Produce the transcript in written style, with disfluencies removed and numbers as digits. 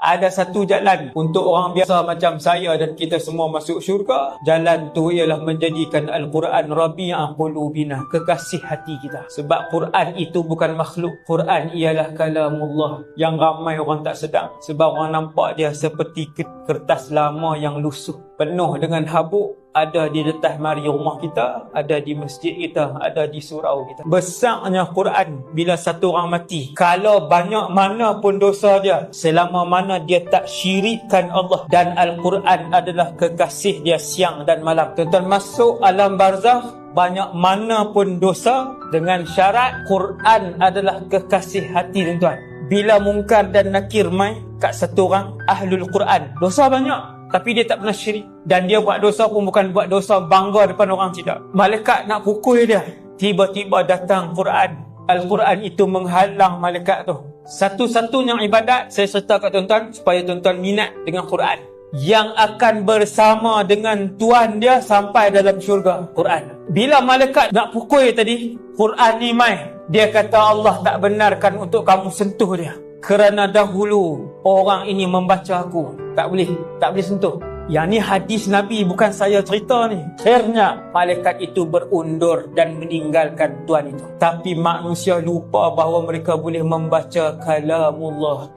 Ada satu jalan untuk orang biasa macam saya dan kita semua masuk syurga. Jalan tu ialah menjadikan Al-Quran Rabi'a qulubina, kekasih hati kita. Sebab Quran itu bukan makhluk. Quran ialah kalamullah yang ramai orang tak sedar. Sebab orang nampak dia seperti kertas lama yang lusuh, penuh dengan habuk. Ada di detas mari rumah kita, ada di masjid kita, ada di surau kita. Besarnya Quran bila satu orang mati, kalau banyak mana pun dosa dia, selama mana dia tak syirikkan Allah, dan Al-Quran adalah kekasih dia siang dan malam. Tuan-tuan masuk alam barzakh, banyak mana pun dosa, dengan syarat Quran adalah kekasih hati tuan-tuan. Bila mungkar dan nakir mai kat satu orang ahlul Quran, dosa banyak tapi dia tak pernah syirik, dan dia buat dosa pun bukan buat dosa bangga depan orang, tidak. Malaikat nak pukul dia, tiba-tiba datang Quran. Al-Quran itu menghalang malaikat tu. Satu-satunya ibadat saya serta kat tuan-tuan supaya tuan-tuan minat dengan Quran, yang akan bersama dengan Tuhan dia sampai dalam syurga, Quran. Bila malaikat nak pukul tadi, Quran ni mai, dia kata Allah tak benarkan untuk kamu sentuh dia, kerana dahulu orang ini membaca aku. Tak boleh sentuh. Yang ni hadis Nabi, bukan saya cerita ni. Akhirnya malaikat itu berundur dan meninggalkan Tuhan itu. Tapi manusia lupa bahawa mereka boleh membaca kalamullah.